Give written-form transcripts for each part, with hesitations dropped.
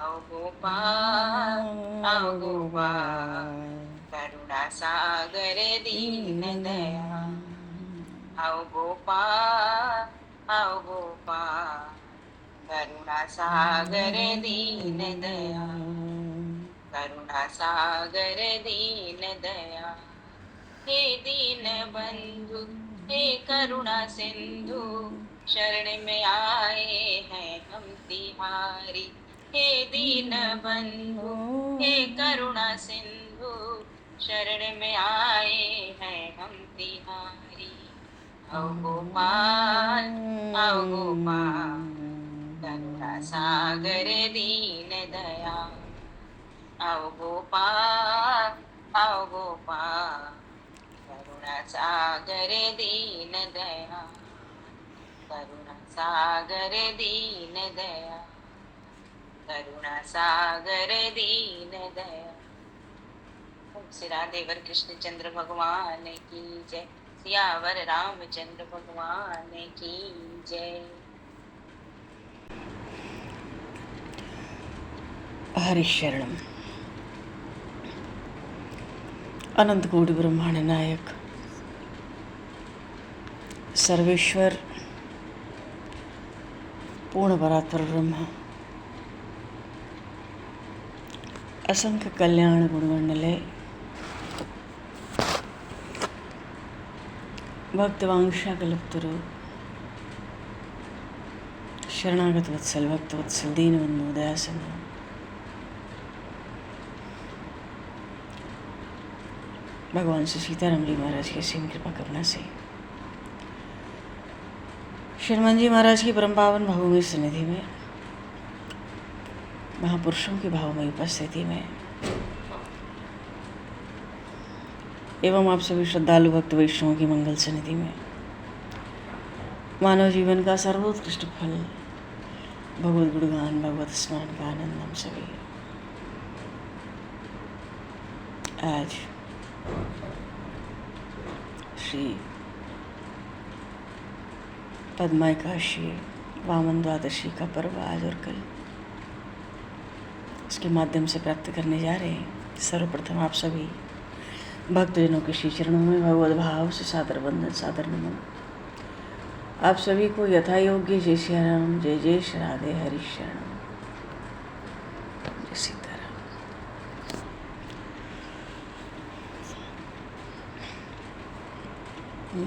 आओ गोपाल, आओ गोपाल, करुणा सागर दीन दयाल। आओ गोपाल, आओ गोपाल, करुणा सागर दीन दयाल। करुणा सागर दीन दयाल। हे दीन बंधु, हे करुणा सिंधु, शरण में आए हैं हम तिहारी। हे दीन बंधु, हे करुणा सिंधु, शरण में आए हैं हम तिहारी। आओ गोपाल, आओ गोपाल, करुणा सागर दीन दयाल। आओ गोपाल, आओ गोपाल, करुणा सागर दीन दयाल। करुणा सागर दीन दयाल। करुणा सागर दीन दयाल। श्री राधे वर कृष्ण चंद्र भगवान की जय। सियावर रामचंद्र भगवान की जय। हरिशरणम। अनंत कोटि ब्रह्मांड नायक सर्वेश्वर पूर्ण परात्पर ब्रह्म असंख्य कल्याण गुणमंडले भक्तवांशा कल्पतरु शरणागत वत्सल भक्त वत्सल दीनबंधु दयासिंधु भगवान श्री सीताराम जी महाराज की असीम कृपा करुणा से हनुमान जी महाराज की परम पावन भावमयी सन्निधि में महापुरुषों की भावमयी उपस्थिति में एवं आप सभी श्रद्धालु भक्त वैष्णवों की मंगल सन्निधि में मानव जीवन का सर्वोत्कृष्ट फल भगवत गुणगान भगवत स्मरण का आनंद हम सभी आज श्री पद्मा एकादशी वामन द्वादशी का पर्व आज और कल इसके माध्यम से प्राप्त करने जा रहे हैं। सर्वप्रथम आप सभी भक्तजनों के श्री चरणों में भगवत भाव से सादर वंदन सादर नमन। आप सभी को यथा योग्य जय श्री राम, जय जय श्री राधे, हरि शरण, जय सीताराम।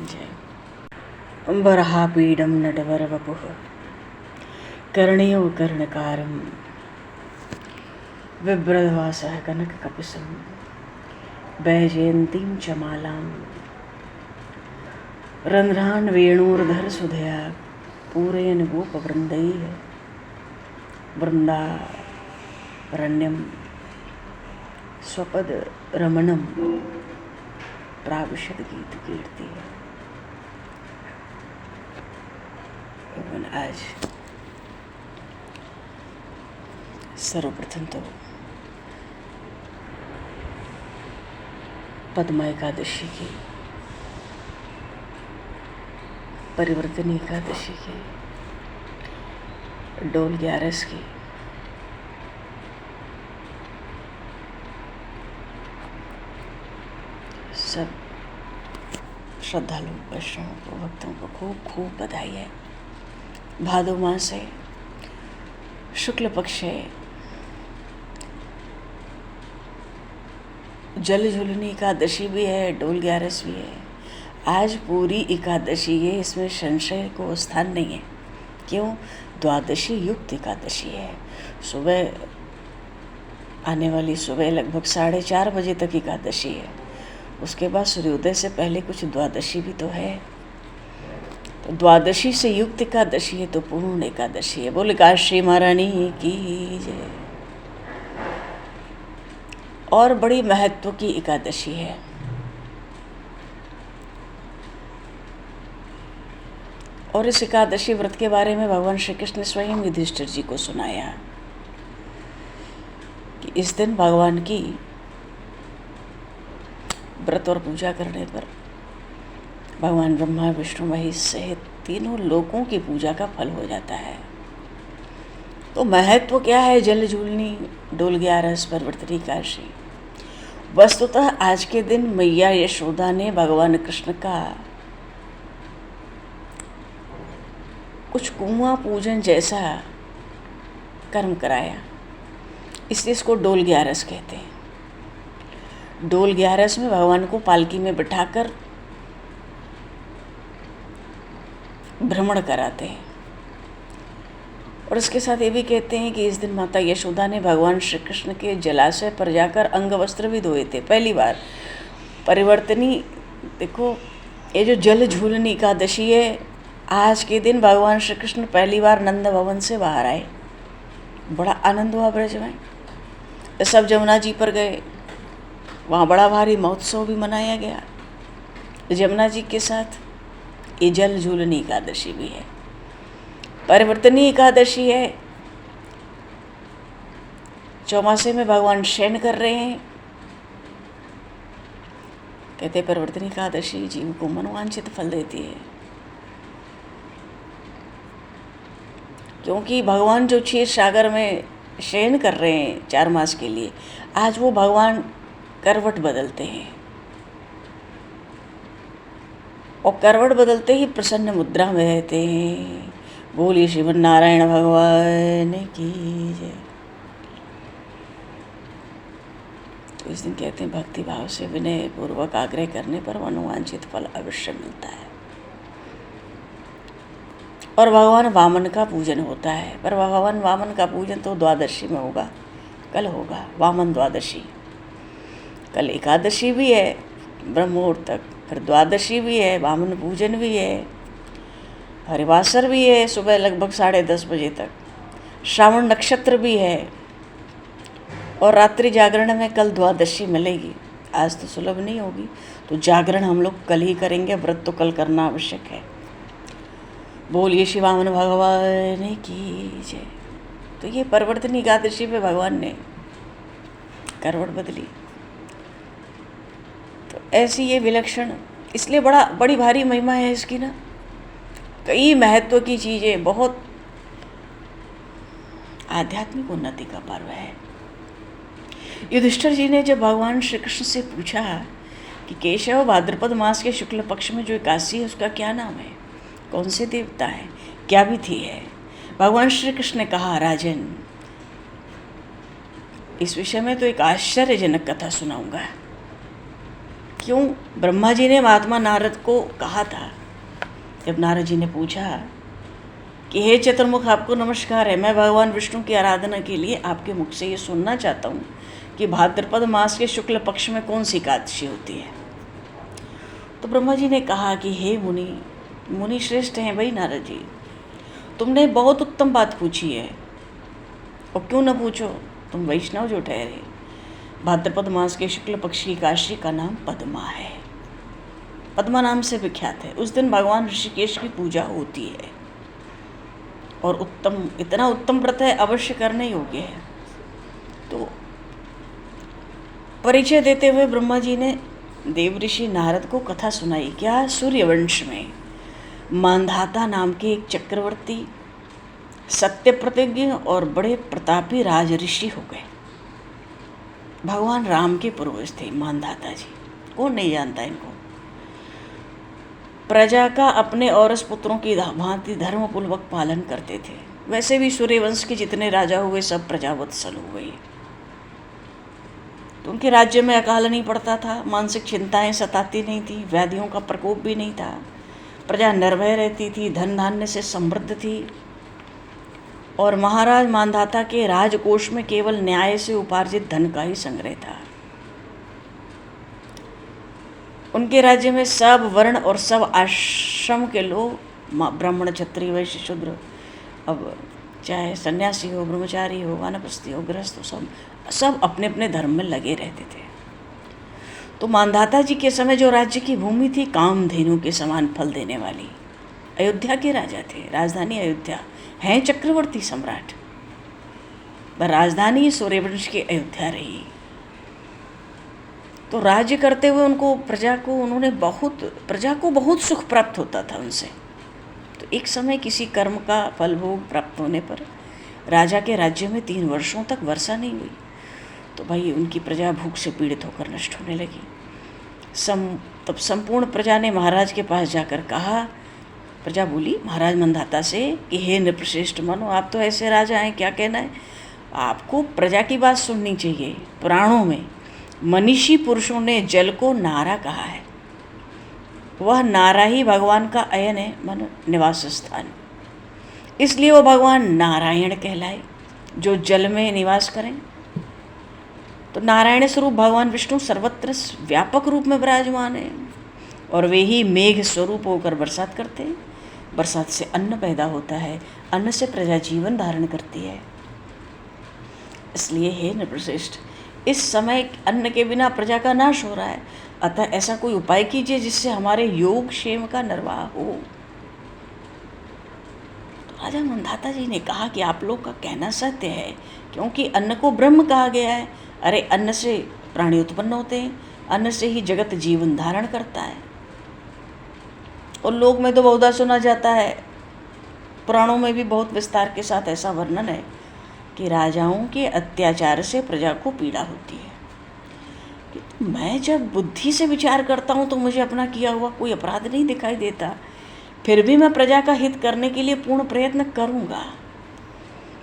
जय। बरहापीडं नटवरवपुः कर्णयो कर्णकारं बिभ्रद्वासः कनककपिशं वैजयन्तीं च मालां रन्ध्रान् वेणोर्धरसुधया पूरयन् गोपवृन्दैः वृन्दारण्यं स्वपदरमणं प्राविशद गीतकीर्तिः। आज सर्वप्रथम तो पद्मा एकादशी की, परिवर्तनी एकादशी की, डोल 11 की सब श्रद्धालु वैष्णवों को भक्तों को खूब खूब बधाई है। भादो मास है, शुक्ल पक्ष है, जल झुलनी एकादशी भी है, डोल 11 भी है। आज पूरी एकादशी है, इसमें संशय को स्थान नहीं है। क्यों? द्वादशी युक्त एकादशी है। सुबह आने वाली सुबह लगभग 4:30 बजे तक एकादशी है। उसके बाद सूर्योदय से पहले कुछ द्वादशी भी तो है। तो द्वादशी से युक्त एकादशी है तो पूर्ण एकादशी है। बोले काशी महारानी की जय। और बड़ी महत्व की एकादशी है। और इस एकादशी व्रत के बारे में भगवान श्री कृष्ण ने स्वयं युधिष्ठिर जी को सुनाया कि इस दिन भगवान की व्रत और पूजा करने पर भगवान ब्रह्मा विष्णु महेश सहित तीनों लोकों की पूजा का फल हो जाता है। तो महत्व क्या है जल झूलनी डोल 11 परिवर्तनी एकादशी? वस्तुतः आज के दिन मैया यशोदा ने भगवान कृष्ण का कुछ कुआं पूजन जैसा कर्म कराया, इसलिए इसको डोल 11 कहते हैं। डोल 11 में भगवान को पालकी में बिठाकर भ्रमण कराते हैं। और इसके साथ ये भी कहते हैं कि इस दिन माता यशोदा ने भगवान श्री कृष्ण के जलाशय पर जाकर अंग वस्त्र भी धोए थे पहली बार। परिवर्तनी देखो, ये जो जल झूलनी एकादशी है, आज के दिन भगवान श्री कृष्ण पहली बार नंद भवन से बाहर आए। बड़ा आनंद हुआ ब्रज में, सब जमुना जी पर गए, वहाँ बड़ा भारी महोत्सव भी मनाया गया जमुना जी के साथ। ये जल झूलनी एकादशी भी है, परिवर्तनी एकादशी है। चौमासे में भगवान शयन कर रहे हैं, कहते परिवर्तनी एकादशी जीव को मनोवांछित फल देती है, क्योंकि भगवान जो क्षीर सागर में शयन कर रहे हैं 4 मास के लिए, आज वो भगवान करवट बदलते हैं और करवट बदलते ही प्रसन्न मुद्रा में रहते हैं। बोलिए श्रीमन नारायण भगवान की जय। तो इस दिन कहते हैं भक्ति भाव से विनय पूर्वक आग्रह करने पर मनोवांछित फल अवश्य मिलता है। और भगवान वामन का पूजन होता है, पर भगवान वामन का पूजन तो द्वादशी में होगा, कल होगा वामन द्वादशी। कल एकादशी भी है ब्रह्म मुहूर्त तक, फिर द्वादशी भी है, वामन पूजन भी है, हरिवासर भी है सुबह लगभग 10:30 बजे तक, श्रावण नक्षत्र भी है, और रात्रि जागरण में कल द्वादशी मिलेगी। आज तो सुलभ नहीं होगी, तो जागरण हम लोग कल ही करेंगे, व्रत तो कल करना आवश्यक है। बोलिए श्री वामन भगवान की जय। तो ये परिवर्तनी एकादशी पे भगवान ने करवट बदली। तो ऐसी ये विलक्षण, इसलिए बड़ी भारी महिमा है इसकी ना, कई महत्व की चीज़ें, बहुत आध्यात्मिक उन्नति का पर्व है। युधिष्ठिर जी ने जब भगवान श्री कृष्ण से पूछा कि केशव, भाद्रपद मास के शुक्ल पक्ष में जो एकादशी है उसका क्या नाम है, कौन से देवता है, क्या विधि है, भगवान श्री कृष्ण ने कहा, राजन इस विषय में तो एक आश्चर्यजनक कथा सुनाऊंगा। क्यों? ब्रह्मा जी ने महात्मा नारद को कहा था, जब नारद जी ने पूछा कि हे चतुर्मुख, आपको नमस्कार है, मैं भगवान विष्णु की आराधना के लिए आपके मुख से ये सुनना चाहता हूँ कि भाद्रपद मास के शुक्ल पक्ष में कौन सी एकादशी होती है। तो ब्रह्मा जी ने कहा कि हे मुनि श्रेष्ठ हैं भाई नारद जी, तुमने बहुत उत्तम बात पूछी है, और क्यों न पूछो, तुम वैष्णव जो ठहरे। भाद्रपद मास के शुक्ल पक्ष की एकादशी का नाम पद्मा है, पद्मा नाम से विख्यात है। उस दिन भगवान ऋषिकेश की पूजा होती है, और उत्तम, इतना उत्तम व्रत है, अवश्य करने योग्य है। तो परिचय देते हुए ब्रह्मा जी ने देव ऋषि नारद को कथा सुनाई। क्या? सूर्यवंश में मांधाता नाम के एक चक्रवर्ती सत्य प्रतिज्ञ और बड़े प्रतापी राज ऋषि हो गए। भगवान राम के पूर्वज थे मांधाता जी, कौन नहीं जानता इनको। प्रजा का अपने औरस पुत्रों की भांति धर्मपूर्वक पालन करते थे। वैसे भी सूर्यवंश के जितने राजा हुए सब प्रजावत्सल हुए। तो उनके राज्य में अकाल नहीं पड़ता था, मानसिक चिंताएं सताती नहीं थी, व्याधियों का प्रकोप भी नहीं था, प्रजा निर्भय रहती थी, धन धान्य से समृद्ध थी, और महाराज मांधाता के राजकोष में केवल न्याय से उपार्जित धन का ही संग्रह था। उनके राज्य में सब वर्ण और सब आश्रम के लोग, ब्राह्मण, क्षत्रिय, वैश्य, शूद्र, अब चाहे सन्यासी हो, ब्रह्मचारी हो, वानप्रस्थी हो, गृहस्थ हो, सब अपने अपने धर्म में लगे रहते थे। तो मांधाता जी के समय जो राज्य की भूमि थी, कामधेनु के समान फल देने वाली, अयोध्या के राजा थे, राजधानी अयोध्या, हैं चक्रवर्ती सम्राट, पर राजधानी सूर्यवंश की अयोध्या रही। तो राज्य करते हुए उनको प्रजा को बहुत सुख प्राप्त होता था उनसे। तो एक समय किसी कर्म का फल भोग प्राप्त होने पर राजा के राज्य में 3 वर्षों तक वर्षा नहीं हुई, तो भाई उनकी प्रजा भूख से पीड़ित होकर नष्ट होने लगी। तब संपूर्ण प्रजा ने महाराज के पास जाकर कहा, प्रजा बोली महाराज मंधाता से कि हे नृपश्रेष्ठ मनो, आप तो ऐसे राजा हैं, क्या कहना है, आपको प्रजा की बात सुननी चाहिए। पुराणों में मनीषी पुरुषों ने जल को नारा कहा है। वह नारा ही भगवान का अयन है, मन निवास स्थान, इसलिए वो भगवान नारायण कहलाए जो जल में निवास करें। तो नारायण स्वरूप भगवान विष्णु सर्वत्र व्यापक रूप में विराजमान है और वे ही मेघ स्वरूप होकर बरसात करते हैं। बरसात से अन्न पैदा होता है, अन्न से प्रजा जीवन धारण करती है। इसलिए हे नृपश्रेष्ठ, इस समय अन्न के बिना प्रजा का नाश हो रहा है, अतः ऐसा कोई उपाय कीजिए जिससे हमारे योग क्षेम का निर्वाह हो। तो राजा मंधाता जी ने कहा कि आप लोग का कहना सत्य है, क्योंकि अन्न को ब्रह्म कहा गया है। अरे अन्न से प्राणी उत्पन्न होते हैं, अन्न से ही जगत जीवन धारण करता है। और लोक में तो बहुधा सुना जाता है, पुराणों में भी बहुत विस्तार के साथ ऐसा वर्णन है कि राजाओं के अत्याचार से प्रजा को पीड़ा होती है। कि मैं जब बुद्धि से विचार करता हूँ तो मुझे अपना किया हुआ कोई अपराध नहीं दिखाई देता, फिर भी मैं प्रजा का हित करने के लिए पूर्ण प्रयत्न करूँगा।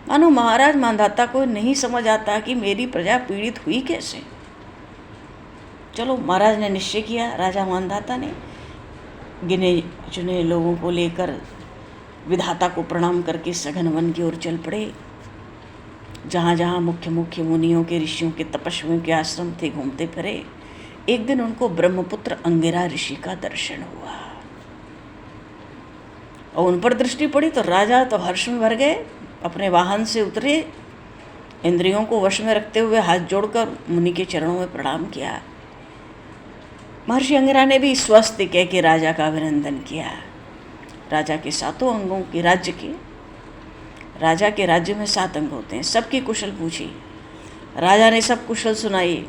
मानो महाराज मांधाता को नहीं समझ आता कि मेरी प्रजा पीड़ित हुई कैसे। चलो, महाराज ने निश्चय किया, राजा मांधाता ने गिने चुने लोगों को लेकर विधाता को प्रणाम करके सघन वन की ओर चल पड़े। जहाँ जहाँ मुख्य मुख्य मुनियों के, ऋषियों के, तपस्वियों के आश्रम थे, घूमते फिरे। एक दिन उनको ब्रह्मपुत्र अंगिरा ऋषि का दर्शन हुआ और उन पर दृष्टि पड़ी तो राजा तो हर्ष में भर गए, अपने वाहन से उतरे, इंद्रियों को वश में रखते हुए हाथ जोड़कर मुनि के चरणों में प्रणाम किया। महर्षि अंगिरा ने भी स्वस्ति कह के राजा का अभिनंदन किया। राजा के 7 अंगों के राज्य के, राजा के राज्य में 7 अंग होते हैं, सबकी कुशल पूछी। राजा ने सब कुशल सुनाई।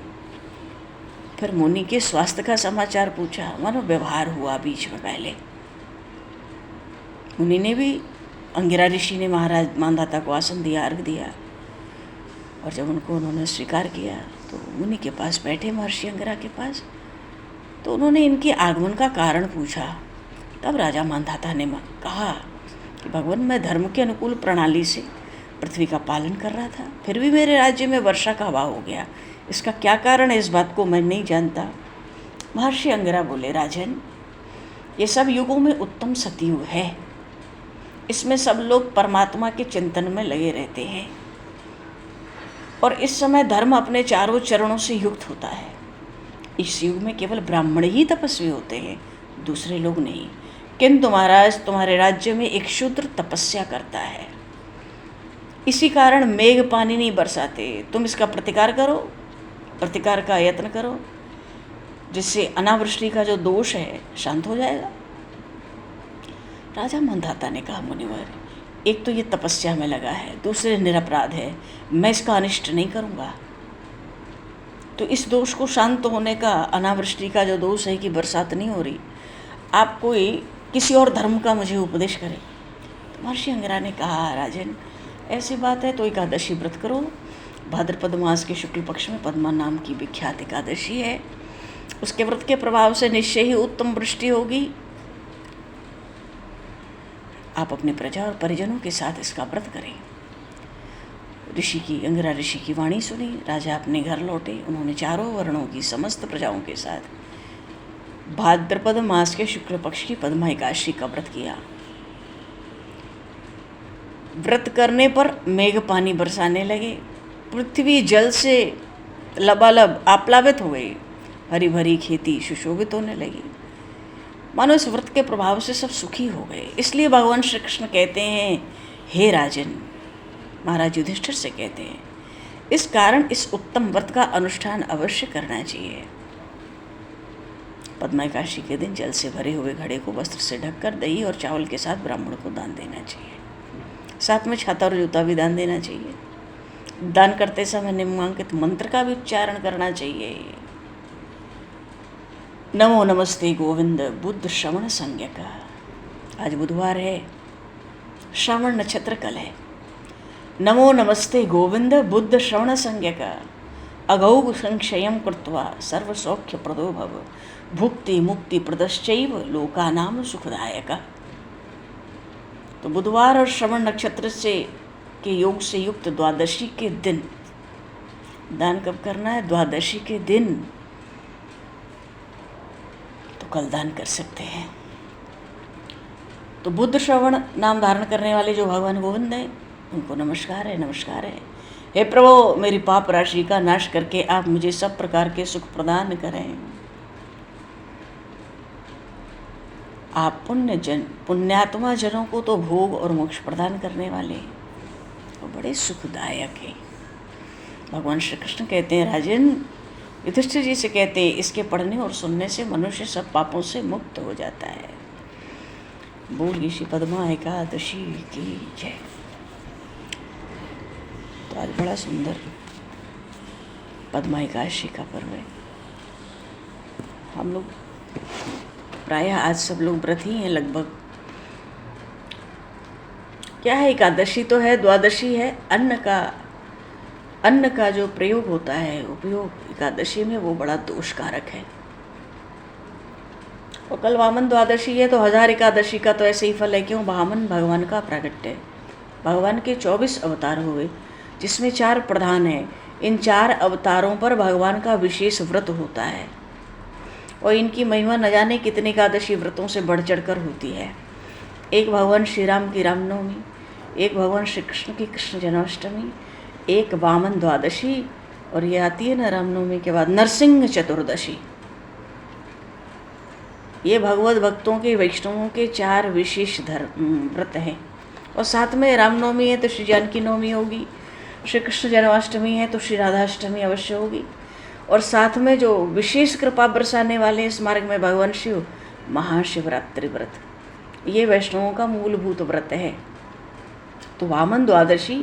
फिर मुनि के स्वास्थ्य का समाचार पूछा, मानो व्यवहार हुआ बीच में। पहले मुनि ने भी, अंगिरा ऋषि ने महाराज मांधाता को आसन दिया, अर्घ दिया, और जब उन्होंने स्वीकार किया तो मुनि के पास बैठे, महर्षि अंगिरा के पास। तो उन्होंने इनके आगमन का कारण पूछा। तब राजा मांधाता ने कहा कि भगवान, मैं धर्म के अनुकूल प्रणाली से पृथ्वी का पालन कर रहा था, फिर भी मेरे राज्य में वर्षा का अभाव हो गया। इसका क्या कारण है, इस बात को मैं नहीं जानता। महर्षि अंगिरा बोले, राजन, ये सब युगों में उत्तम सतयुग है। इसमें सब लोग परमात्मा के चिंतन में लगे रहते हैं और इस समय धर्म अपने चारों चरणों से युक्त होता है। इस युग में केवल ब्राह्मण ही तपस्वी होते हैं, दूसरे लोग नहीं। किंतु महाराज, तुम्हारे राज्य में एक शूद्र तपस्या करता है, इसी कारण मेघ पानी नहीं बरसाते। तुम इसका प्रतिकार करो, प्रतिकार का यत्न करो, जिससे अनावृष्टि का जो दोष है शांत हो जाएगा। राजा मंधाता ने कहा, मुनिवर, एक तो ये तपस्या में लगा है, दूसरे निरपराध है, मैं इसका अनिष्ट नहीं करूँगा। तो इस दोष को शांत होने का, अनावृष्टि का जो दोष है कि बरसात नहीं हो रही, आप कोई किसी और धर्म का मुझे उपदेश करें। तो महर्षि अंगिरा ने कहा, राजन, ऐसी बात है तो एकादशी व्रत करो। भाद्रपद मास के शुक्ल पक्ष में पद्मा नाम की विख्यात एकादशी है। उसके व्रत के प्रभाव से निश्चय ही उत्तम वृष्टि होगी। आप अपने प्रजा और परिजनों के साथ इसका व्रत करें। अंगिरा ऋषि की वाणी सुनी। राजा अपने घर लौटे। उन्होंने चारों वर्णों की समस्त प्रजाओं के साथ भाद्रपद मास के शुक्ल पक्ष की पद्मा एकादशी का व्रत किया। व्रत करने पर मेघ पानी बरसाने लगे। पृथ्वी जल से लबालब आप्लावित हो गई। हरी भरी खेती सुशोभित होने लगी। मानो इस व्रत के प्रभाव से सब सुखी हो गए। इसलिए भगवान श्री कृष्ण कहते हैं, हे राजन, महाराज युधिष्ठिर से कहते हैं, इस कारण इस उत्तम व्रत का अनुष्ठान अवश्य करना चाहिए। पद्मा एकादशी के दिन जल से भरे हुए घड़े को वस्त्र से ढककर दही और चावल के साथ ब्राह्मण को दान देना चाहिए। साथ में छाता और जूता भी दान देना चाहिए। दान करते समय निम्नांकित मंत्र का भी उच्चारण करना चाहिए। नमो नमस्ते गोविंद बुद्ध श्रवण संज्ञक। आज बुधवार है, श्रावण नक्षत्र कल है। नमो नमस्ते गोविंद बुद्ध श्रवण संज्ञक अगौग संक्षयं कृत्वा सर्वसौख्य प्रदो भव भुक्ति मुक्ति प्रदश्चैव लोकानाम सुखदायक। तो बुधवार और श्रवण नक्षत्र से के योग से युक्त द्वादशी के दिन दान कब करना है? द्वादशी के दिन। तो कल दान कर सकते हैं। तो बुद्ध श्रवण नाम धारण करने वाले जो भगवान गोविंद हैं उनको नमस्कार है, नमस्कार है। हे प्रभु, मेरी पाप राशि का नाश करके आप मुझे सब प्रकार के सुख प्रदान करें। आप पुण्यात्मा जनों को तो भोग और मोक्ष प्रदान करने वाले वो बड़े सुखदायक हैं। भगवान श्री कृष्ण कहते हैं, राजन युधिष्ठिर जी से कहते हैं, इसके पढ़ने और सुनने से मनुष्य सब पापों से मुक्त हो जाता है। बोलिए श्री पद्मा एकादशी की जय। तो आज बड़ा सुंदर पद्मा एकादशी का पर्व है। हम लोग प्रायः आज सब लोग व्रत ही हैं लगभग। क्या है? एकादशी तो है, द्वादशी है। अन्न का जो प्रयोग होता है, उपयोग एकादशी में, वो बड़ा दोषकारक है। और कल वामन द्वादशी है, तो 1000 एकादशी का तो ऐसे ही फल है। क्यों? वामन भगवान का प्राकट्य है। भगवान के 24 अवतार हुए, जिसमें 4 प्रधान हैं। इन 4 अवतारों पर भगवान का विशेष व्रत होता है और इनकी महिमा न जाने कितने एकादशी व्रतों से बढ़ चढ़ कर होती है। एक भगवान श्री राम की रामनवमी, एक भगवान श्री कृष्ण की कृष्ण जन्माष्टमी, एक वामन द्वादशी, और ये आती है ना रामनवमी के बाद नरसिंह चतुर्दशी। ये भगवत भक्तों के, वैष्णवों के 4 विशेष व्रत हैं। और साथ में रामनवमी है तो श्री जानकी नवमी होगी, श्री कृष्ण जन्माष्टमी है तो श्री राधाष्टमी अवश्य होगी, और साथ में जो विशेष कृपा बरसाने वाले इस मार्ग में भगवान शिव, महाशिवरात्रि व्रत, ये वैष्णवों का मूलभूत व्रत है। तो वामन द्वादशी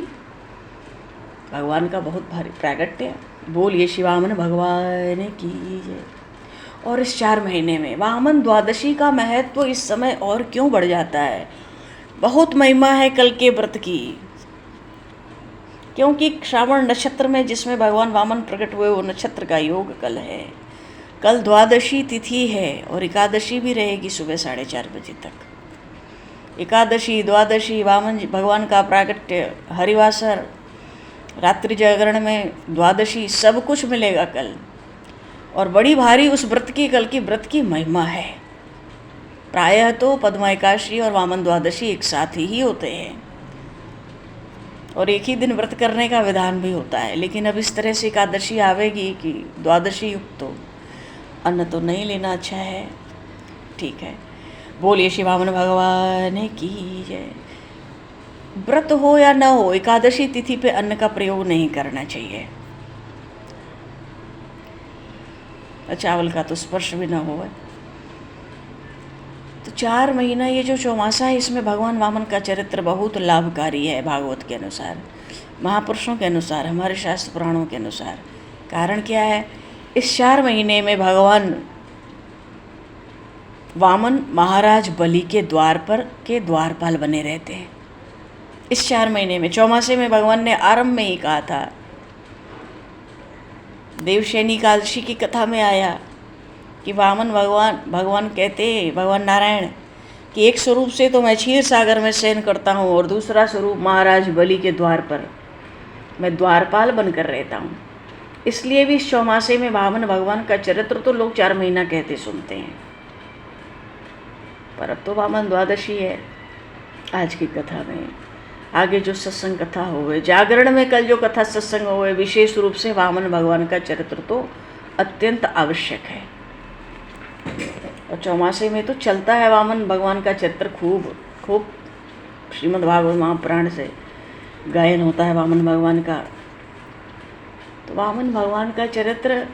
भगवान का बहुत भारी प्राकट्य है। बोलिए श्री वामन भगवान की जय। और इस 4 महीने में वामन द्वादशी का महत्व इस समय और क्यों बढ़ जाता है? बहुत महिमा है कल के व्रत की, क्योंकि श्रावण नक्षत्र में जिसमें भगवान वामन प्रकट हुए वो नक्षत्र का योग कल है। कल द्वादशी तिथि है और एकादशी भी रहेगी सुबह 4:30 बजे तक। एकादशी, द्वादशी, वामन भगवान का प्राकट्य, हरिवासर, रात्रि जागरण में द्वादशी, सब कुछ मिलेगा कल। और बड़ी भारी उस व्रत की, कल की व्रत की महिमा है। प्रायः तो पद्मा एकादशी और वामन द्वादशी एक साथ ही होते हैं और एक ही दिन व्रत करने का विधान भी होता है। लेकिन अब इस तरह से एकादशी आवेगी कि द्वादशी युक्त तो अन्न तो नहीं लेना अच्छा है। ठीक है, बोलिए श्री वामन भगवान की जय। व्रत हो या न हो, एकादशी तिथि पे अन्न का प्रयोग नहीं करना चाहिए। चावल का तो स्पर्श भी न हो। तो 4 महीना ये जो चौमासा है, इसमें भगवान वामन का चरित्र बहुत लाभकारी है भागवत के अनुसार, महापुरुषों के अनुसार, हमारे शास्त्र पुराणों के अनुसार। कारण क्या है? इस 4 महीने में भगवान वामन महाराज बलि के द्वार पर के द्वारपाल बने रहते हैं। इस 4 महीने में, चौमासे में भगवान ने आरंभ में ही कहा था, देवशैनी एकादशी की कथा में आया कि वामन भगवान कहते, भगवान नारायण, कि एक स्वरूप से तो मैं क्षीर सागर में शयन करता हूँ और दूसरा स्वरूप महाराज बलि के द्वार पर मैं द्वारपाल बनकर रहता हूँ। इसलिए भी इस चौमासे में वामन भगवान का चरित्र तो लोग 4 महीना कहते सुनते हैं, पर अब तो वामन द्वादशी है। आज की कथा में आगे जो सत्संग कथा हुए, जागरण में कल जो कथा सत्संग हुए, विशेष रूप से वामन भगवान का चरित्र तो अत्यंत आवश्यक है। और चौमासे में तो चलता है वामन भगवान का चरित्र, खूब श्रीमद् भागवत महापुराण से गायन होता है वामन भगवान का। तो वामन भगवान का चरित्र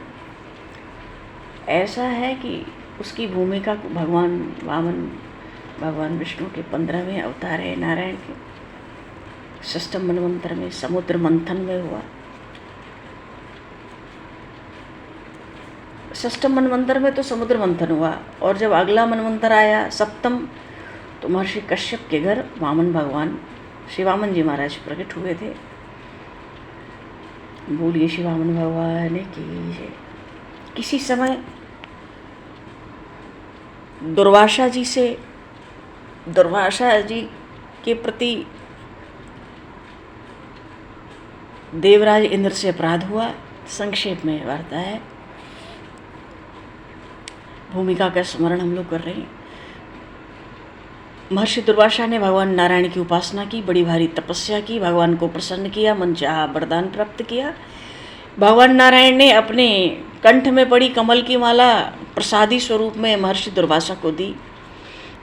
ऐसा है कि उसकी भूमिका भगवान विष्णु के 15वें अवतार है, नारायण के। 6ठ मनवंतर में समुद्र मंथन में हुआ। 6ठ मनवंतर में तो समुद्र मंथन हुआ, और जब अगला मनवंतर आया 7म, तो महर्षि कश्यप के घर वामन भगवान श्री वामन जी महाराज प्रकट हुए थे। बोलिए श्री वामन भगवान की जय। किसी समय दुर्वासा जी के प्रति देवराज इंद्र से अपराध हुआ। संक्षेप में वार्ता है, भूमिका का स्मरण हम लोग कर रहे हैं। महर्षि दुर्वासा ने भगवान नारायण की उपासना की, बड़ी भारी तपस्या की, भगवान को प्रसन्न किया, मनचाहा वरदान प्राप्त किया। भगवान नारायण ने अपने कंठ में पड़ी कमल की माला प्रसादी स्वरूप में महर्षि दुर्वासा को दी।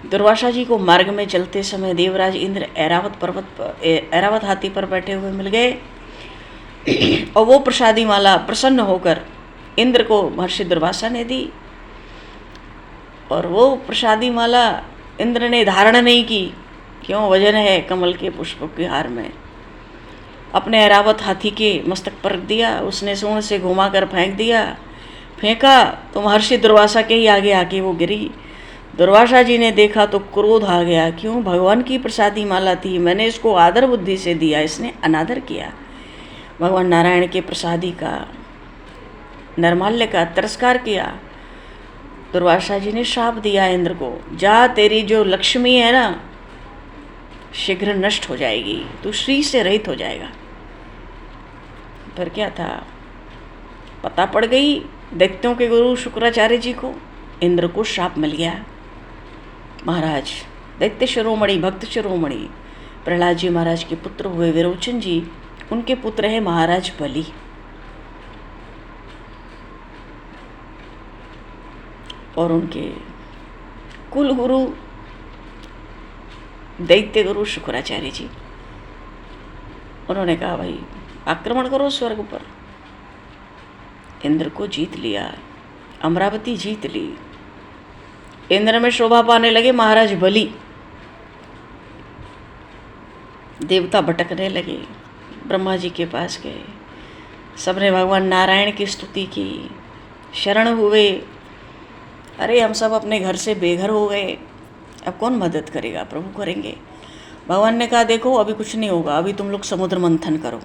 दुर्वासा जी को मार्ग में चलते समय देवराज इंद्र ऐरावत हाथी पर बैठे हुए मिल गए और वो प्रसादी माला प्रसन्न होकर इंद्र को महर्षि दुर्वासा ने दी। और वो प्रसादी माला इंद्र ने धारण नहीं की, क्यों? वजन है कमल के पुष्पों के हार में। अपने ऐरावत हाथी के मस्तक पर रख दिया, उसने सूंड से घुमाकर फेंका तो महर्षि दुर्वासा के ही आगे आके वो गिरी। दुर्वासा जी ने देखा तो क्रोध आ गया, क्यों? भगवान की प्रसादी माला थी, मैंने इसको आदर बुद्धि से दिया, इसने अनादर किया। भगवान नारायण के प्रसादी का, नरमाल्य का तिरस्कार किया। दुर्वासा जी ने श्राप दिया इंद्र को, जा तेरी जो लक्ष्मी है ना शीघ्र नष्ट हो जाएगी, तू श्री से रहित हो जाएगा। फिर क्या था, पता पड़ गई दैत्यों के गुरु शुक्राचार्य जी को, इंद्र को श्राप मिल गया। महाराज दैत्य शिरोमणि, भक्त शिरोमणि प्रहलाद जी महाराज के पुत्र हुए विरोचन जी, उनके पुत्र है महाराज बलि। और उनके कुल गुरु दैत्य गुरु शुक्राचार्य जी। उन्होंने कहा भाई आक्रमण करो स्वर्ग पर। इंद्र को जीत लिया, अमरावती जीत ली। इंद्र में शोभा पाने लगे महाराज बलि। देवता भटकने लगे, ब्रह्मा जी के पास गए, सबने भगवान नारायण की स्तुति की, शरण हुए। अरे हम सब अपने घर से बेघर हो गए, अब कौन मदद करेगा? प्रभु करेंगे। भगवान ने कहा देखो अभी कुछ नहीं होगा, अभी तुम लोग समुद्र मंथन करो।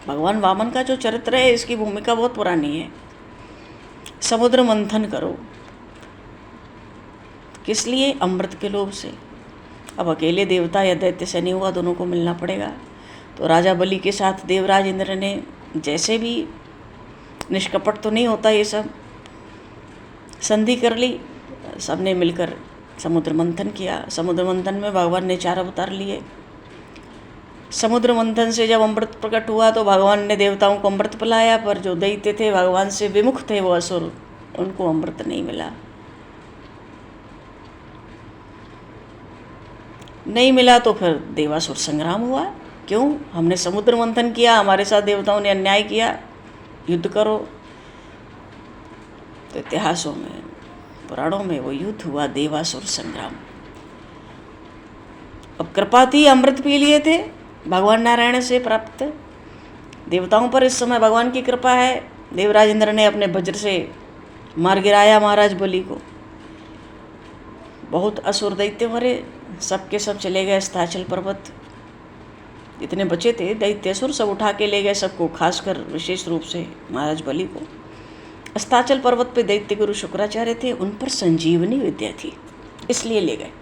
भगवान वामन का जो चरित्र है इसकी भूमिका बहुत पुरानी है। समुद्र मंथन करो, किस लिए? अमृत के लोभ से। अब अकेले देवता या दैत्य से नहीं हुआ, दोनों को मिलना पड़ेगा। तो राजा बलि के साथ देवराज इंद्र ने, जैसे भी निष्कपट तो नहीं होता ये सब, संधि कर ली। सबने मिलकर समुद्र मंथन किया। समुद्र मंथन में भगवान ने 4 अवतार लिए। समुद्र मंथन से जब अमृत प्रकट हुआ तो भगवान ने देवताओं को अमृत पिलाया, पर जो दैत्य थे भगवान से विमुख थे, वो असुर, उनको अमृत नहीं मिला तो फिर देवासुर संग्राम हुआ। क्यों? हमने समुद्र मंथन किया, हमारे साथ देवताओं ने अन्याय किया, युद्ध करो। तो इतिहासों में, पुराणों में वो युद्ध हुआ, देवासुर संग्राम। अब कृपा थी, अमृत पी लिए थे भगवान नारायण से प्राप्त। देवताओं पर इस समय भगवान की कृपा है। देवराज इंद्र ने अपने वज्र से मार गिराया महाराज बलि को। बहुत असुर दैत्य मरे, सबके सब चले गए अस्ताचल पर्वत। जितने बचे थे दैत्य असुर सब उठा के ले गए सबको, खासकर विशेष रूप से महाराज बलि को। अस्ताचल पर्वत पे दैत्य गुरु शुक्राचार्य थे, उन पर संजीवनी विद्या थी, इसलिए ले गए।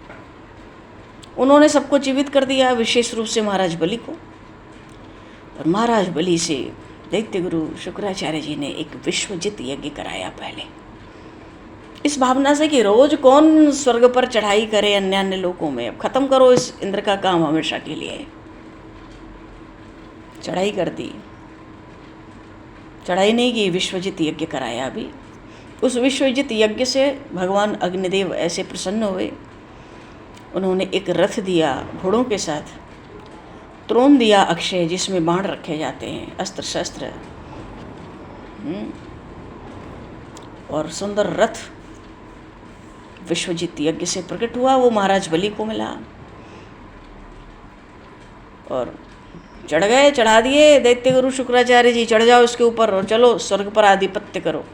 उन्होंने सबको जीवित कर दिया, विशेष रूप से महाराज बलि को। और महाराज बलि से दैत्य गुरु शुक्राचार्य जी ने एक विश्वजित यज्ञ कराया पहले, इस भावना से कि रोज कौन स्वर्ग पर चढ़ाई करे अन्य अन्य लोकों में, अब खत्म करो इस इंद्र का काम हमेशा के लिए। चढ़ाई कर दी, चढ़ाई नहीं की, विश्वजित यज्ञ कराया। अभी उस विश्वजित यज्ञ से भगवान अग्निदेव ऐसे प्रसन्न हुए, उन्होंने एक रथ दिया घोड़ों के साथ, त्रोण दिया अक्षय जिसमें बाण रखे जाते हैं, अस्त्र शस्त्र, और सुंदर रथ विश्वजित यज्ञ से प्रकट हुआ। वो महाराज बलि को मिला और चढ़ गए, चढ़ा दिए दैत्य गुरु शुक्राचार्य जी, चढ़ जाओ इसके ऊपर और चलो स्वर्ग पर आधिपत्य करो।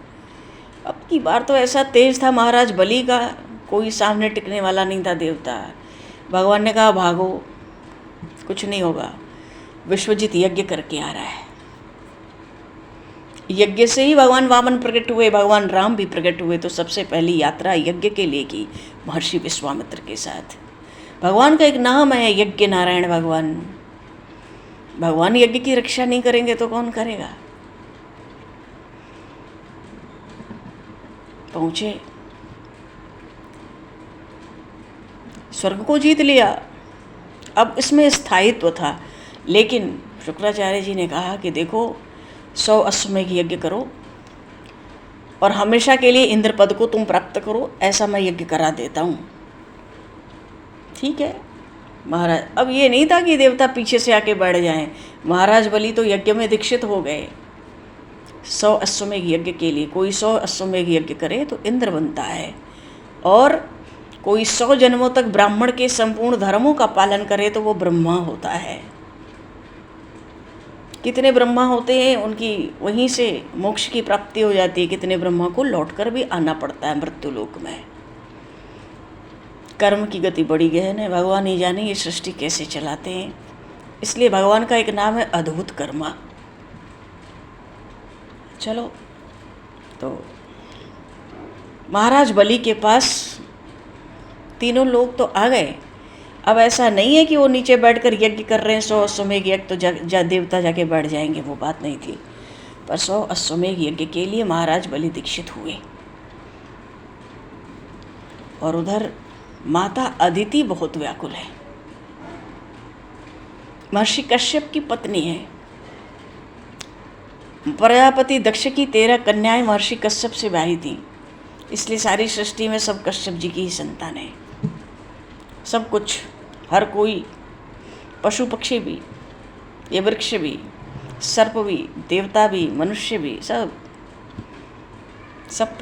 अब की बार तो ऐसा तेज था महाराज बलि का, कोई सामने टिकने वाला नहीं था देवता। भगवान ने कहा भागो, कुछ नहीं होगा। विश्वजित यज्ञ करके आ रहा है। यज्ञ से ही भगवान वामन प्रकट हुए, भगवान राम भी प्रकट हुए। तो सबसे पहली यात्रा यज्ञ के लिए की महर्षि विश्वामित्र के साथ। भगवान का एक नाम है यज्ञ नारायण भगवान। भगवान यज्ञ की रक्षा नहीं करेंगे तो कौन करेगा। पहुंचे, स्वर्ग को जीत लिया। अब इसमें स्थायित्व था, लेकिन शुक्राचार्य जी ने कहा कि देखो 100 अश्वमेघ यज्ञ करो और हमेशा के लिए इंद्र पद को तुम प्राप्त करो, ऐसा मैं यज्ञ करा देता हूँ। ठीक है महाराज। अब ये नहीं था कि देवता पीछे से आके बैठ जाएं। महाराज बलि तो यज्ञ में दीक्षित हो गए। 100 अश्वमेघ यज्ञ के लिए कोई 100 अश्वमेघ यज्ञ करे तो इंद्र बनता है, और कोई 100 जन्मों तक ब्राह्मण के संपूर्ण धर्मों का पालन करे तो वो ब्रह्मा होता है। कितने ब्रह्मा होते हैं, उनकी वहीं से मोक्ष की प्राप्ति हो जाती है। कितने ब्रह्मा को लौटकर भी आना पड़ता है मृत्युलोक में। कर्म की गति बड़ी गहन है, भगवान ही जाने ये सृष्टि कैसे चलाते हैं। इसलिए भगवान का एक नाम है अद्भुत कर्मा। चलो, तो महाराज बलि के पास तीनों लोग तो आ गए। अब ऐसा नहीं है कि वो नीचे बैठकर यज्ञ कर रहे हैं 100 अश्वमेघ यज्ञ तो देवता जाके बैठ जाएंगे, वो बात नहीं थी। पर 100 अश्वमेघ यज्ञ के लिए महाराज बलि दीक्षित हुए। और उधर माता अदिति बहुत व्याकुल है। महर्षि कश्यप की पत्नी है। प्रजापति दक्ष की 13 कन्याएं महर्षि कश्यप से ब्याही थी, इसलिए सारी सृष्टि में सब कश्यप जी की ही संतान है। सब कुछ, हर कोई, पशु पक्षी भी, ये वृक्ष भी, सर्प भी, देवता भी, मनुष्य भी, सब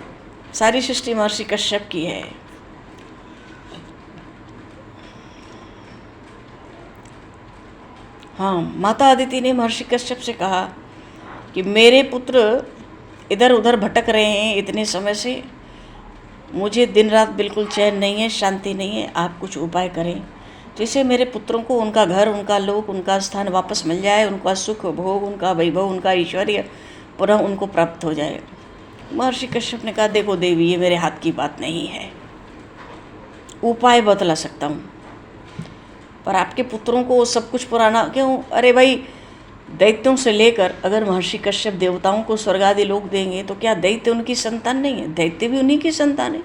सारी सृष्टि महर्षि कश्यप की है। हाँ, माता अदिति ने महर्षि कश्यप से कहा कि मेरे पुत्र इधर उधर भटक रहे हैं इतने समय से, मुझे दिन रात बिल्कुल चैन नहीं है, शांति नहीं है। आप कुछ उपाय करें जिससे मेरे पुत्रों को उनका घर, उनका लोक, उनका स्थान वापस मिल जाए, उनका सुख भोग, उनका वैभव, उनका ऐश्वर्य पुनः उनको प्राप्त हो जाए। महर्षि कश्यप ने कहा, देखो देवी, ये मेरे हाथ की बात नहीं है, उपाय बतला सकता हूँ, पर आपके पुत्रों को सब कुछ पुराना क्यों। अरे भाई, दैत्यों से लेकर अगर महर्षि कश्यप देवताओं को स्वर्ग आदि लोक देंगे तो क्या दैत्य उनकी संतान नहीं है? दैत्य भी उन्हीं की संतान है।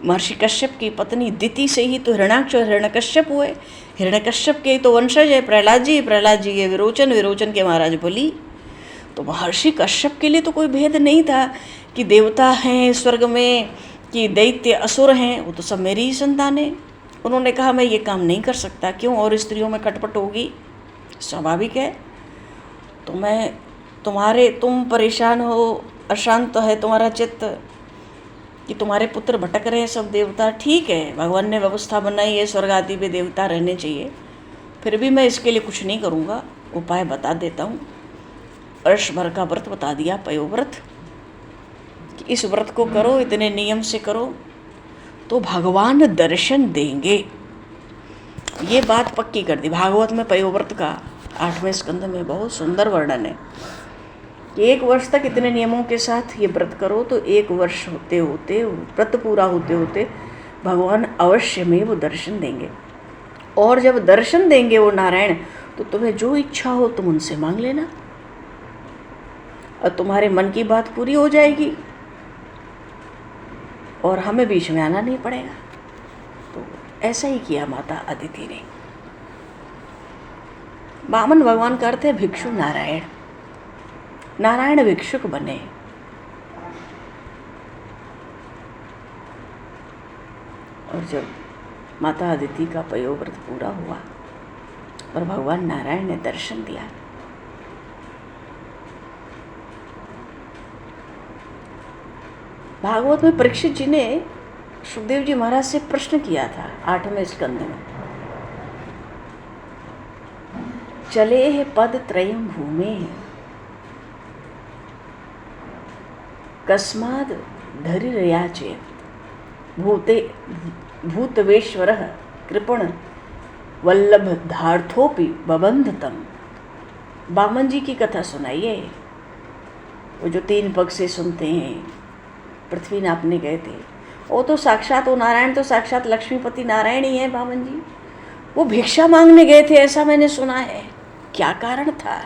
महर्षि कश्यप की पत्नी दिति से ही तो हिरण्याक्ष और हिरण्यकश्यप हुए। हिरण्यकश्यप के तो वंशज है प्रहलाद जी, प्रहलाद जी के विरोचन, विरोचन के महाराज बलि। तो महर्षि कश्यप के लिए तो कोई भेद नहीं था कि देवता हैं स्वर्ग में कि दैत्य असुर हैं, वो तो सब मेरी ही संतान है। उन्होंने कहा मैं ये काम नहीं कर सकता, क्यों, और स्त्रियों में खटपट होगी, स्वाभाविक है। तो मैं तुम परेशान हो, अशांत है तुम्हारा चित्त कि तुम्हारे पुत्र भटक रहे हैं सब देवता। ठीक है, भगवान ने व्यवस्था बनाई है, स्वर्ग आदि में देवता रहने चाहिए, फिर भी मैं इसके लिए कुछ नहीं करूँगा, उपाय बता देता हूँ। वर्ष भर का व्रत बता दिया, पयोव्रत, कि इस व्रत को करो, इतने नियम से करो तो भगवान दर्शन देंगे। ये बात पक्की कर दी। भागवत में पयोव्रत का 8वें स्कंद में बहुत सुंदर वर्णन है कि 1 वर्ष तक इतने नियमों के साथ ये व्रत करो तो 1 वर्ष होते होते, व्रत पूरा होते होते भगवान अवश्य में वो दर्शन देंगे। और जब दर्शन देंगे वो नारायण, तो तुम्हें जो इच्छा हो तुम उनसे मांग लेना और तुम्हारे मन की बात पूरी हो जाएगी और हमें बीच में आना नहीं पड़ेगा। तो ऐसा ही किया माता अदिति ने। वामन भगवान का अर्थ है भिक्षु नारायण। नारायण भिक्षुक बने। और जब माता अदिति का पयोव्रत पूरा हुआ और भगवान नारायण ने दर्शन दिया, भागवत में परीक्षित जी ने सुखदेव जी महाराज से प्रश्न किया था 8वें स्कंद में, चले है पद त्रयम भूमे कस्माद धरिरयाचे भूतवेश्वर कृपण वल्लभ धार्थोपि बबंधतम। वामन जी की कथा सुनाइए, वो जो 3 पग से सुनते हैं, पृथ्वी नापने गए थे। वो तो साक्षात, वो नारायण तो साक्षात लक्ष्मीपति नारायण ही है वामन जी। वो भिक्षा मांगने गए थे ऐसा मैंने सुना है। क्या कारण था?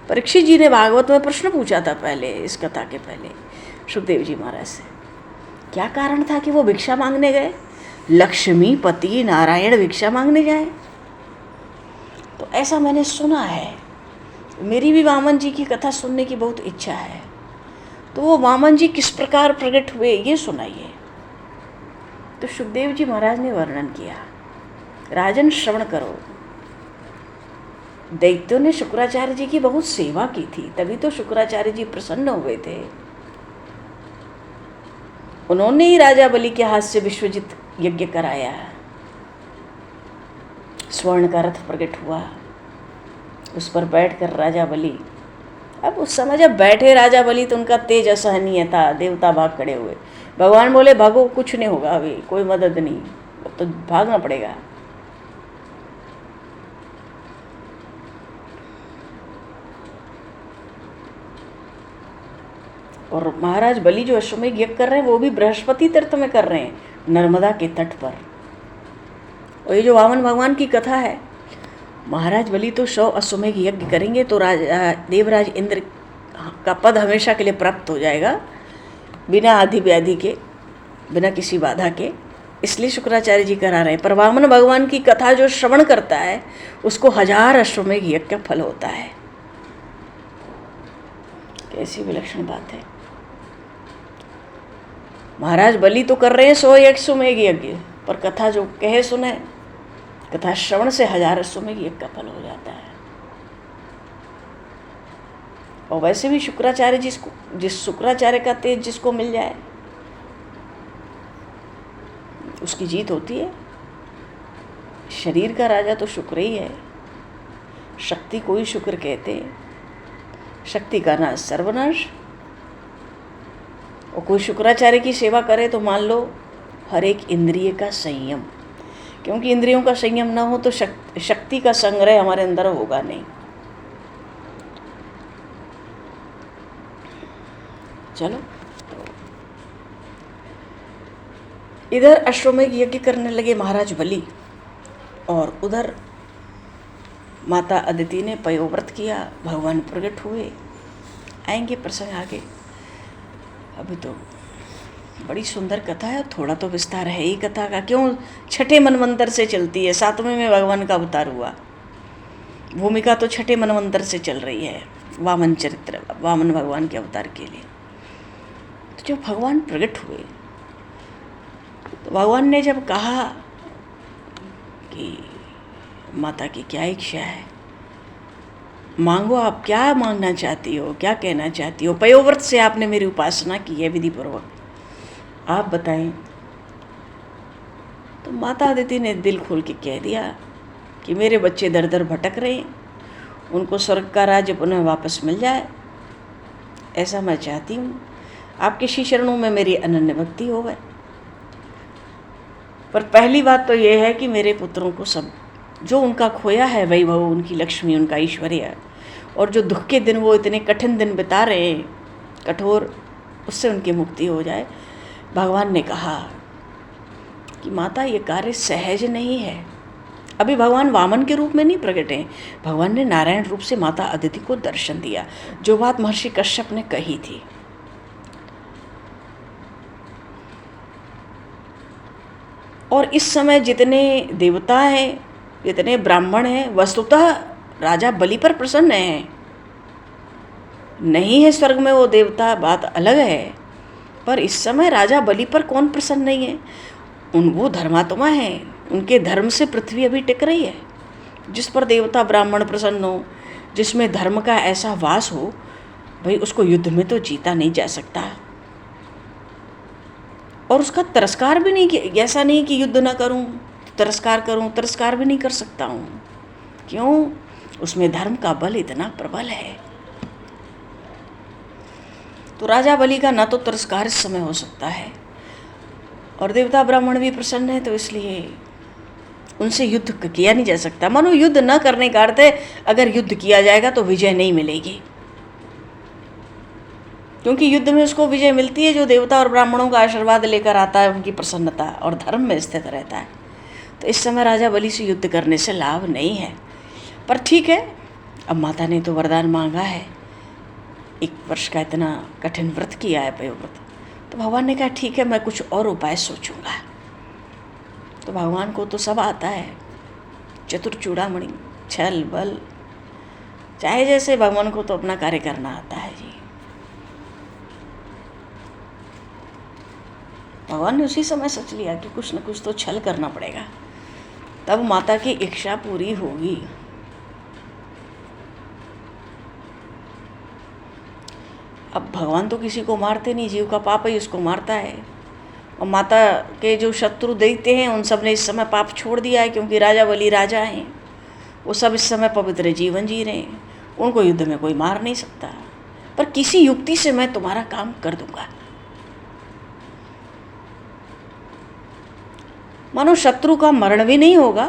परीक्षित जी ने भागवत में प्रश्न पूछा था पहले, इस कथा के पहले, सुखदेव जी महाराज से। क्या कारण था कि वो भिक्षा मांगने गए? लक्ष्मीपति नारायण भिक्षा मांगने गए, तो ऐसा मैंने सुना है। मेरी भी वामन जी की कथा सुनने की बहुत इच्छा है। तो वो वामन जी किस प्रकार प्रकट हुए ये सुनाइए। तो सुखदेव जी महाराज ने वर्णन किया, राजन श्रवण करो। दैत्यों ने शुक्राचार्य जी की बहुत सेवा की थी, तभी तो शुक्राचार्य जी प्रसन्न हुए थे। उन्होंने ही राजा बलि के हाथ से विश्वजित यज्ञ कराया। स्वर्ण का रथ प्रकट हुआ, उस पर बैठकर राजा बलि, अब उस समय जब बैठे राजा बलि तो उनका तेज असहनीय था, देवता भाग खड़े हुए। भगवान बोले भागो, कुछ नहीं होगा, अभी कोई मदद नहीं, तो भागना पड़ेगा। और महाराज बलि जो अश्वमेध यज्ञ कर रहे हैं वो भी बृहस्पति तीर्थ में कर रहे हैं, नर्मदा के तट पर। और ये जो वामन भगवान की कथा है, महाराज बलि तो 100 अश्वमेध यज्ञ करेंगे तो देवराज इंद्र का पद हमेशा के लिए प्राप्त हो जाएगा, बिना आदि व्याधि के, बिना किसी बाधा के। इसलिए शुक्राचार्य जी करा रहे हैं। पर वामन भगवान की कथा जो श्रवण करता है उसको 1000 अश्वमेध यज्ञ का फल होता है। कैसी विलक्षण बात है। महाराज बलि तो कर रहे हैं 100 अश्वमेध यज्ञ, पर कथा जो कहे सुने, कथा श्रवण से 1000 अश्वमेध यज्ञ का फल हो जाता है। और वैसे भी शुक्राचार्य जिस शुक्राचार्य का तेज जिसको मिल जाए उसकी जीत होती है। शरीर का राजा तो शुक्र ही है, शक्ति को ही शुक्र कहते, शक्ति का नाश सर्वनाश। और कोई शुक्राचार्य की सेवा करे तो मान लो हर एक इंद्रिय का संयम, क्योंकि इंद्रियों का संयम ना हो तो शक्ति का संग्रह हमारे अंदर होगा नहीं। चलो, इधर अश्वमेध यज्ञ करने लगे महाराज बलि, और उधर माता अदिति ने पयोव्रत किया, भगवान प्रकट हुए। आएंगे प्रसंग आगे। अभी तो बड़ी सुंदर कथा है, थोड़ा तो विस्तार है ही कथा का। क्यों? 6ठे मनवंतर से चलती है, 7वें में भगवान का अवतार हुआ। भूमिका तो 6ठे मनवंतर से चल रही है, वामन चरित्र, वामन भगवान के अवतार के लिए। तो जब भगवान प्रकट हुए तो भगवान ने जब कहा कि माता की क्या इच्छा है, मांगो, आप क्या मांगना चाहती हो, क्या कहना चाहती हो। पयोव्रत से आपने मेरी उपासना की है विधि पूर्वक, आप बताएं। तो माता अदिति ने दिल खोल के कह दिया कि मेरे बच्चे दर दर भटक रहे हैं, उनको स्वर्ग का राज्य पुनः वापस मिल जाए, ऐसा मैं चाहती हूँ। आपके श्री चरणों में मेरी अनन्य भक्ति हो गए। पर पहली बात तो ये है कि मेरे पुत्रों को सब जो उनका खोया है, वैभव, उनकी लक्ष्मी, उनका ऐश्वर्य, और जो दुख के दिन वो इतने कठिन दिन बिता रहे हैं, कठोर, उससे उनकी मुक्ति हो जाए। भगवान ने कहा कि माता ये कार्य सहज नहीं है। अभी भगवान वामन के रूप में नहीं प्रकटे हैं, भगवान ने नारायण रूप से माता अदिति को दर्शन दिया, जो बात महर्षि कश्यप ने कही थी। और इस समय जितने देवता हैं, जितने ब्राह्मण हैं, वस्तुतः राजा बलि पर प्रसन्न हैं। नहीं है स्वर्ग में वो देवता, बात अलग है, पर इस समय राजा बलि पर कौन प्रसन्न नहीं है? वो धर्मात्मा हैं, उनके धर्म से पृथ्वी अभी टिक रही है। जिस पर देवता ब्राह्मण प्रसन्न हो, जिसमें धर्म का ऐसा वास हो, भाई उसको युद्ध में तो जीता नहीं जा सकता। और उसका तिरस्कार भी नहीं, ऐसा नहीं कि युद्ध ना करूं, तिरस्कार करूं, तिरस्कार भी नहीं कर सकता हूं। क्यों? उसमें धर्म का बल इतना प्रबल है। तो राजा बलि का ना तो तिरस्कार इस समय हो सकता है, और देवता ब्राह्मण भी प्रसन्न है, तो इसलिए उनसे युद्ध किया नहीं जा सकता। मानो युद्ध न करने का अर्थ है अगर युद्ध किया जाएगा तो विजय नहीं मिलेगी, क्योंकि युद्ध में उसको विजय मिलती है जो देवता और ब्राह्मणों का आशीर्वाद लेकर आता है, उनकी प्रसन्नता और धर्म में स्थित रहता है। तो इस समय राजा बलि से युद्ध करने से लाभ नहीं है। पर ठीक है, अब माता ने तो वरदान मांगा है, 1 वर्ष का इतना कठिन व्रत किया है, पयोव्रत। तो भगवान ने कहा ठीक है, मैं कुछ और उपाय सोचूंगा। तो भगवान को तो सब आता है, चतुर चूड़ामणि, छल बल, चाहे जैसे, भगवान को तो अपना कार्य करना आता है जी। भगवान ने उसी समय सोच लिया कि कुछ न कुछ तो छल करना पड़ेगा, तब माता की इच्छा पूरी होगी। अब भगवान तो किसी को मारते नहीं, जीव का पाप ही उसको मारता है। और माता के जो शत्रु दैत्य हैं उन सब ने इस समय पाप छोड़ दिया है, क्योंकि राजा बलि राजा हैं, वो सब इस समय पवित्र जीवन जी रहे हैं, उनको युद्ध में कोई मार नहीं सकता। पर किसी युक्ति से मैं तुम्हारा काम कर दूंगा। मानो शत्रु का मरण भी नहीं होगा,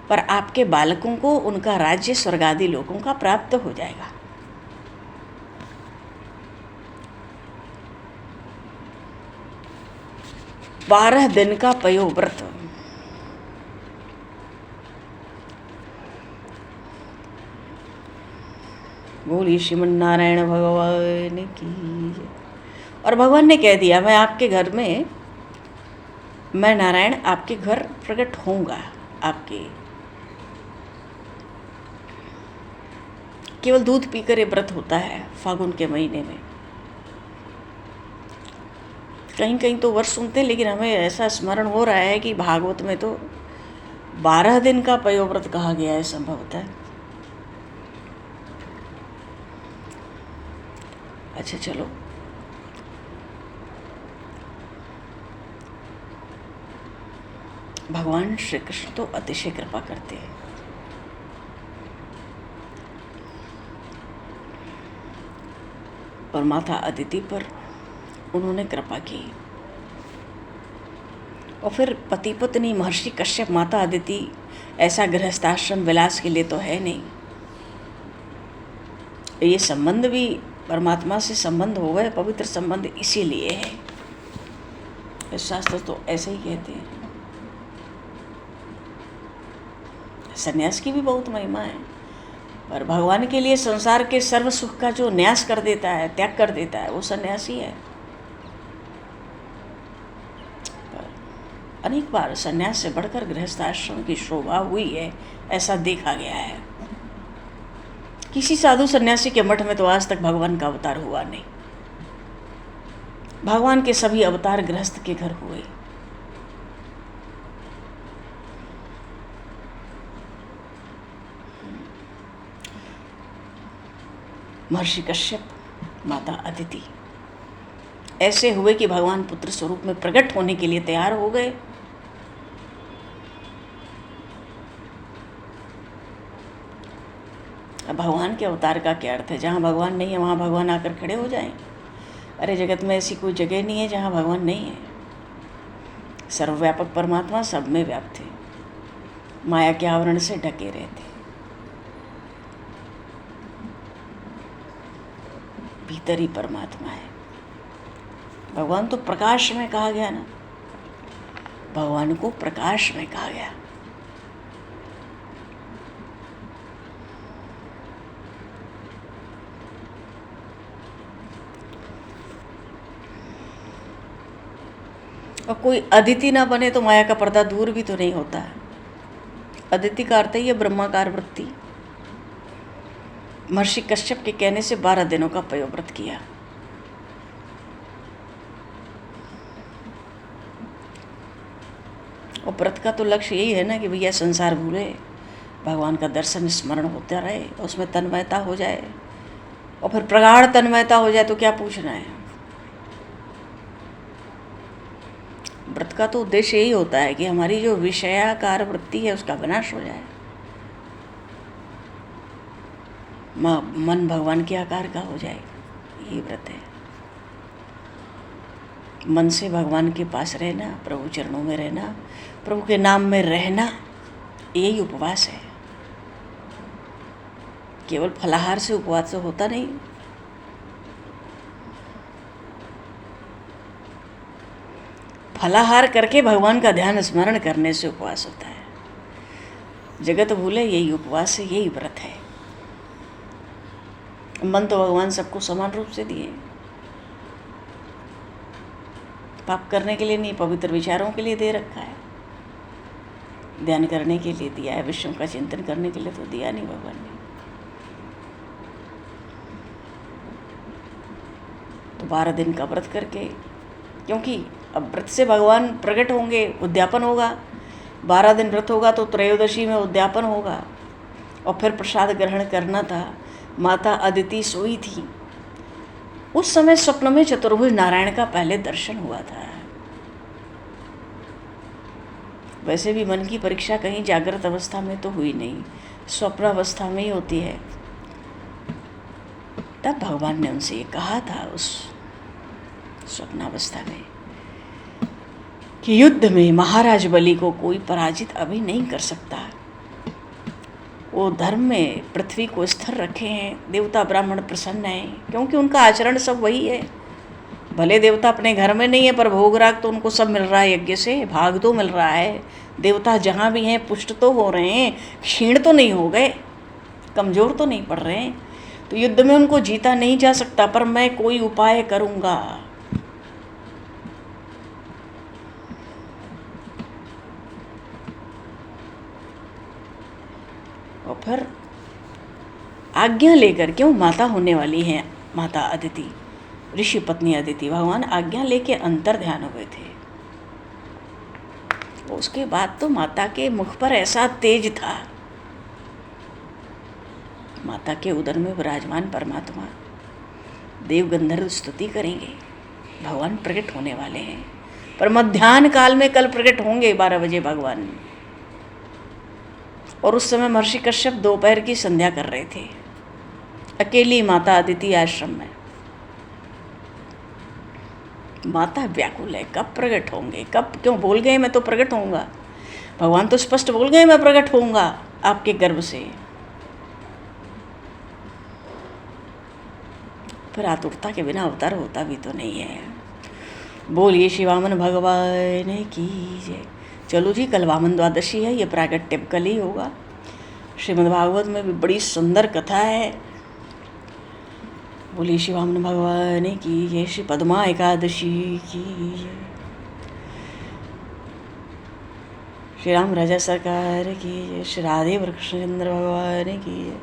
पर आपके बालकों को उनका राज्य स्वर्गादि लोगों का प्राप्त हो जाएगा। बारह दिन का पयोव्रत। बोलिए श्रीमन नारायण भगवान की जय। और भगवान ने कह दिया, मैं आपके घर में, मैं नारायण आपके घर प्रकट होऊंगा। आपके केवल दूध पीकर ये व्रत होता है फागुन के महीने में। कहीं कहीं तो वर्ष सुनते हैं, लेकिन हमें ऐसा स्मरण हो रहा है कि भागवत में तो 12 दिन का पयोव्रत कहा गया है संभवतः। अच्छा चलो, भगवान श्री कृष्ण तो अतिशय कृपा करते हैं। और माता अदिति पर उन्होंने कृपा की। और फिर पति पत्नी महर्षि कश्यप, माता अदिति ऐसा गृहस्थाश्रम विलास के लिए तो है नहीं। ये संबंध भी परमात्मा से संबंध हो गए, पवित्र संबंध इसीलिए है। शास्त्र तो ऐसे ही कहते हैं। सन्यास की भी बहुत महिमा है, पर भगवान के लिए संसार के सर्व सुख का जो न्यास कर देता है, त्याग कर देता है, वो सन्यासी है। पर अनेक बार सन्यास से बढ़कर गृहस्थाश्रम की शोभा हुई है, ऐसा देखा गया है। किसी साधु सन्यासी के मठ में तो आज तक भगवान का अवतार हुआ नहीं। भगवान के सभी अवतार गृहस्थ के घर हुए। महर्षि कश्यप, माता अदिति ऐसे हुए कि भगवान पुत्र स्वरूप में प्रकट होने के लिए तैयार हो गए। अब भगवान के अवतार का क्या अर्थ है? जहाँ भगवान नहीं है वहाँ भगवान आकर खड़े हो जाएं? अरे जगत में ऐसी कोई जगह नहीं है जहाँ भगवान नहीं है। सर्वव्यापक परमात्मा सब में व्याप्त है, माया के आवरण से ढके रहते, भीतर ही परमात्मा है। भगवान तो प्रकाश में कहा गया ना, भगवान को प्रकाश में कहा गया। और कोई अदिति ना बने तो माया का पर्दा दूर भी तो नहीं होता है। अदिति का अर्थ ही है ब्रह्माकार वृत्ति। महर्षि कश्यप के कहने से 12 दिनों का पयोव्रत किया। और व्रत का तो लक्ष्य यही है ना कि भैया संसार भूले, भगवान का दर्शन स्मरण होता रहे, उसमें तन्मयता हो जाए, और फिर प्रगाढ़ तन्मयता हो जाए तो क्या पूछना है। व्रत का तो उद्देश्य यही होता है कि हमारी जो विषयाकार वृत्ति है उसका विनाश हो जाए, मन भगवान के आकार का हो जाए। यही व्रत है। मन से भगवान के पास रहना, प्रभु चरणों में रहना, प्रभु के नाम में रहना, यही उपवास है। केवल फलाहार से उपवास तो होता नहीं। फलाहार करके भगवान का ध्यान स्मरण करने से उपवास होता है। जगत भूले यही उपवास है, यही व्रत है। मन तो भगवान सबको समान रूप से दिए, पाप करने के लिए नहीं, पवित्र विचारों के लिए दे रखा है। ध्यान करने के लिए दिया है, विश्व का चिंतन करने के लिए तो दिया नहीं भगवान ने। तो 12 दिन का व्रत करके, क्योंकि अब व्रत से भगवान प्रकट होंगे, उद्यापन होगा। 12 दिन व्रत होगा तो त्रयोदशी में उद्यापन होगा और फिर प्रसाद ग्रहण करना था। माता अदिति सोई थी, उस समय स्वप्न में चतुर्भुज नारायण का पहले दर्शन हुआ था। वैसे भी मन की परीक्षा कहीं जागृत अवस्था में तो हुई नहीं, स्वप्न अवस्था में ही होती है। तब भगवान ने उनसे ये कहा था उस स्वप्नावस्था में कि युद्ध में महाराज बलि को कोई पराजित अभी नहीं कर सकता। वो धर्म में पृथ्वी को स्थिर रखे हैं। देवता ब्राह्मण प्रसन्न हैं, क्योंकि उनका आचरण सब वही है। भले देवता अपने घर में नहीं है, पर भोग राग तो उनको सब मिल रहा है, यज्ञ से भाग तो मिल रहा है। देवता जहाँ भी हैं पुष्ट तो हो रहे हैं, क्षीण तो नहीं हो गए, कमज़ोर तो नहीं पड़ रहे हैं। तो युद्ध में उनको जीता नहीं जा सकता, पर मैं कोई उपाय करूँगा। और फिर आज्ञा लेकर, क्यों माता होने वाली हैं माता अदिति, ऋषि पत्नी अदिति, भगवान आज्ञा लेके अंतर ध्यान हुए थे। उसके बाद तो माता के मुख पर ऐसा तेज था। माता के उदर में विराजमान परमात्मा देव गंधर्व स्तुति करेंगे, भगवान प्रकट होने वाले हैं। पर मध्याह्न काल में कल प्रकट होंगे 12 बजे भगवान। और उस समय महर्षि कश्यप दोपहर की संध्या कर रहे थे, अकेली माता अदिति आश्रम में। माता व्याकुल है, कब प्रकट होंगे, कब, क्यों बोल गए मैं तो प्रकट होऊंगा। भगवान तो स्पष्ट बोल गए मैं प्रकट होऊंगा आपके गर्भ से। फिर आतुरता के बिना अवतार होता भी तो नहीं है। बोलिए श्री वामन भगवान की जय। चलो जी, कल वामन द्वादशी है, ये प्रागट्य कल ही होगा। श्रीमद् भागवत में भी बड़ी सुंदर कथा है। बोलिए श्री वामन भगवान की जय, श्री पद्मा एकादशी की जय, श्री राम राजा सरकार की जय, श्री राधे कृष्णचंद्र भगवान की जय,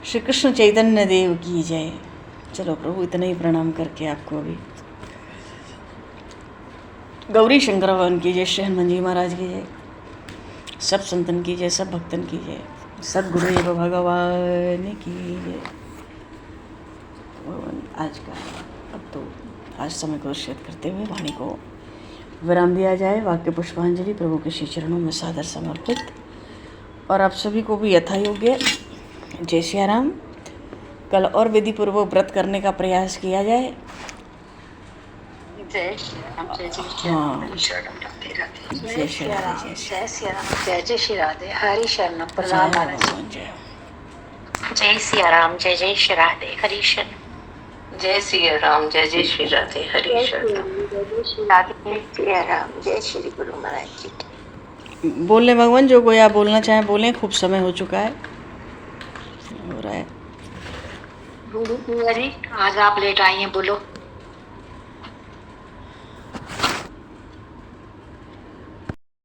श्री कृष्ण चैतन्य देव की जय। चलो प्रभु, इतना ही प्रणाम करके आपको अभी गौरी शंकर भगवान की जय, श्री हनुमान जी महाराज की जय, सब संतन की जय, सब भक्तन की जय, सद्गुरुदेव भगवान की जय। आज का अब तो आज समय को निश्चित करते हुए वाणी को विराम दिया जाए। वाक्य पुष्पांजलि प्रभु के श्री चरणों में सादर समर्पित। और आप सभी को भी यथा योग्य जय श्री राम। कल और विधि पूर्वक व्रत करने का प्रयास किया जाए। जय श्री राम, जय जय हाँ, हरि शरणम राधे राधे, जय श्री राम, जय श्री जय श्री राम, जय जय श्री राधे, हरि शरणम, प्रणाम महाराज। जय जय श्री राम, जय जय श्री राधे, हरि शरणम। जय श्री राम, जय जय श्री राधे, हरि शरणम, जय जय श्री राधे, श्री राम, जय श्री गुरु महाराज जी। बोले भगवान, जो कोई आप बोलना चाहें बोलें, खूब समय हो चुका है, हो रहा है। आज आप लेट आई हैं, बोलो।